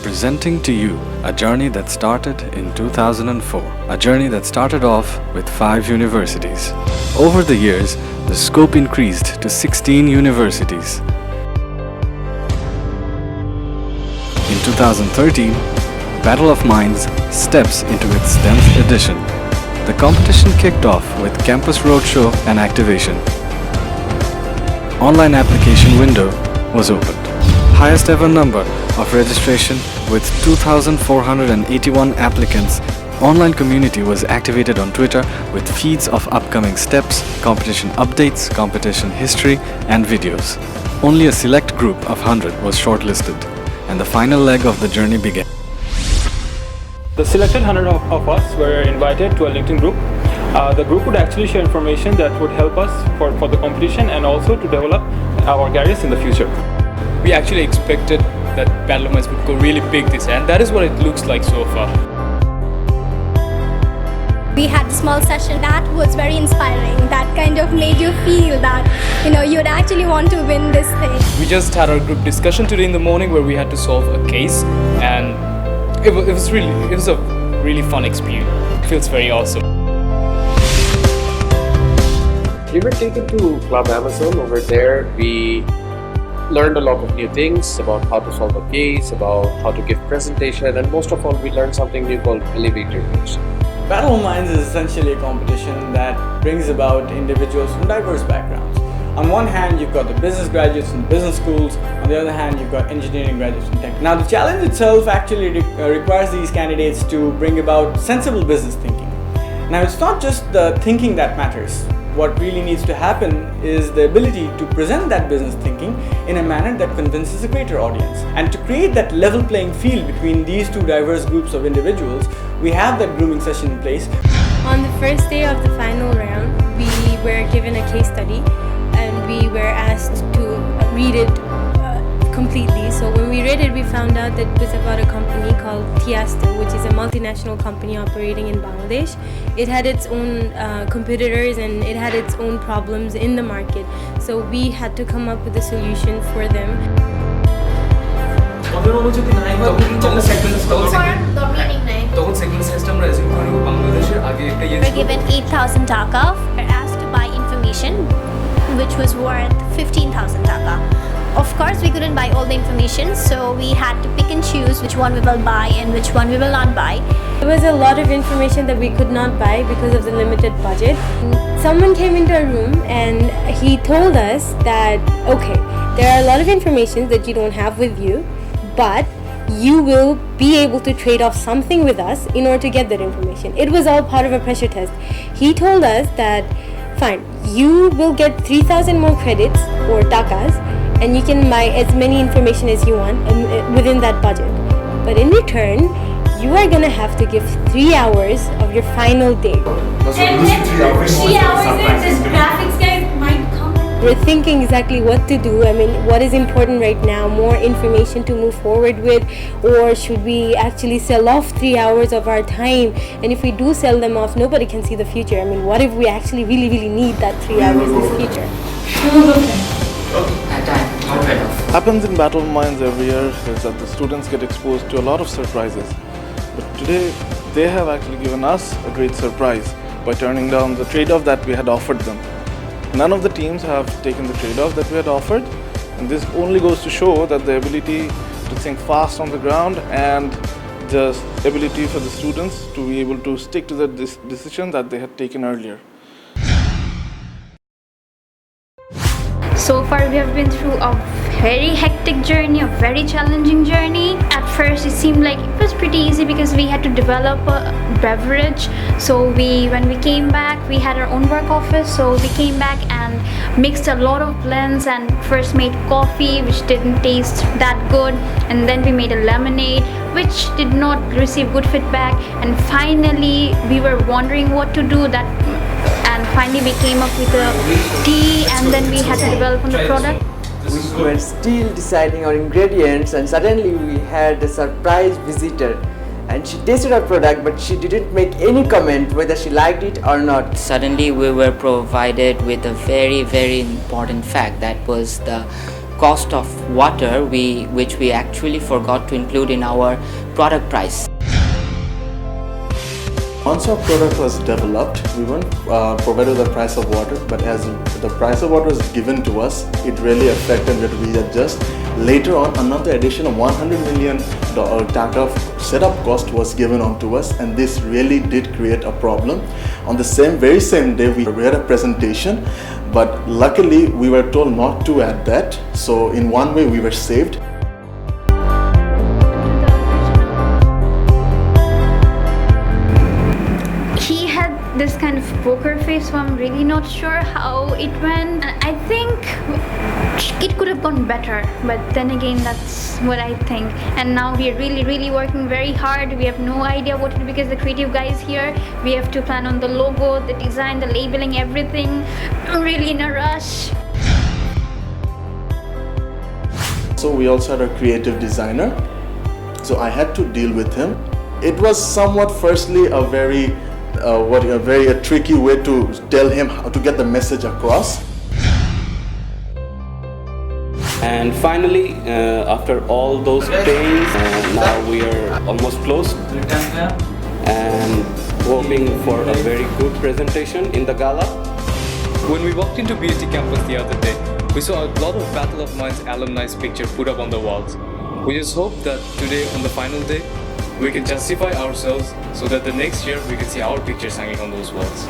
presenting to you a journey that started in 2004. A journey that started off with 5 universities. Over the years, the scope increased to 16 universities. In 2013, Battle of Minds steps into its 10th edition. The competition kicked off with campus roadshow and activation. Online application window was opened. Highest ever number of registration with 2,481 applicants. Online community was activated on Twitter with feeds of upcoming steps, competition updates, competition history and videos. Only a select group of 100 was shortlisted and the final leg of the journey began. The selected 100 of us were invited to a LinkedIn group. The group would actually share information that would help us for the competition and also to develop our careers in the future. We actually expected that Battle of Minds would go really big this year, and that is what it looks like so far. We had a small session that was very inspiring. That kind of made you feel that you'd actually want to win this thing. We just had our group discussion today in the morning where we had to solve a case, and it was a really fun experience. It feels very awesome. We were taken to Club Amazon. Over there, we learned a lot of new things about how to solve a case, about how to give presentation, and most of all, we learned something new called elevator pitch. Battle of Minds is essentially a competition that brings about individuals from diverse backgrounds. On one hand, you've got the business graduates from business schools. On the other hand, you've got engineering graduates from tech. Now, the challenge itself actually requires these candidates to bring about sensible business thinking. Now, it's not just the thinking that matters. What really needs to happen is the ability to present that business thinking in a manner that convinces a greater audience. And to create that level playing field between these two diverse groups of individuals, we have that grooming session in place. On the first day of the final round, we were given a case study and we were asked to read it completely. So when we read it, we found out that it was about a company called Tiasto, which is a multinational company operating in Bangladesh. It had its own competitors and it had its own problems in the market. So we had to come up with a solution for them. We're given 8,000 taka. We're asked to buy information which was worth 15,000 taka. Of course, we couldn't buy all the information, so we had to pick and choose which one we will buy and which one we will not buy. There was a lot of information that we could not buy because of the limited budget. Someone came into our room and he told us that, okay, there are a lot of information that you don't have with you, but you will be able to trade off something with us in order to get that information. It was all part of a pressure test. He told us that, fine, you will get 3,000 more credits or takas, and you can buy as many information as you want within that budget. But in return, you are gonna have to give 3 hours of your final day. 3 hours and this graphics guys might come. We're thinking exactly what to do. I mean, what is important right now? More information to move forward with, or should we actually sell off 3 hours of our time? And if we do sell them off, nobody can see the future. I mean, what if we actually really need that 3 hours in the future? Happens in Battle of Minds every year is that the students get exposed to a lot of surprises. But today, they have actually given us a great surprise by turning down the trade-off that we had offered them. None of the teams have taken the trade-off that we had offered, and this only goes to show that the ability to think fast on the ground and the ability for the students to be able to stick to the decision that they had taken earlier. So far we have been through a very hectic journey, a very challenging journey. At first it seemed like it was pretty easy because we had to develop a beverage. So when we came back, we had our own work office. So we came back and mixed a lot of blends and first made coffee, which didn't taste that good. And then we made a lemonade, which did not receive good feedback. And finally we were wondering what to do. And finally we came up with a tea, and then we had to develop on the product. We were still deciding our ingredients, and suddenly we had a surprise visitor, and she tasted our product but she didn't make any comment whether she liked it or not. Suddenly we were provided with a very important fact, that was the cost of water which we actually forgot to include in our product price. Once our product was developed, we weren't provided the price of water, but as the price of water was given to us, it really affected that we adjust. Later on, another addition of $100 million of setup cost was given onto us, and this really did create a problem. On the very same day, we had a presentation, but luckily we were told not to add that. So in one way, we were saved. This kind of poker face, so I'm really not sure how it went. I think it could have gone better, but then again, that's what I think. And now we are really working very hard. We have no idea what to do because the creative guy is here. We have to plan on the logo, the design, the labeling, everything. I'm really in a rush. So we also had a creative designer, so I had to deal with him. It was somewhat firstly a very tricky way to tell him how to get the message across. And finally, after all those pains, now we are almost close and hoping for a very good presentation in the gala. When we walked into BUT campus the other day, we saw a lot of Battle of Minds alumni's picture put up on the walls. We just hope that today, on the final day, we can justify ourselves so that the next year we can see our pictures hanging on those walls.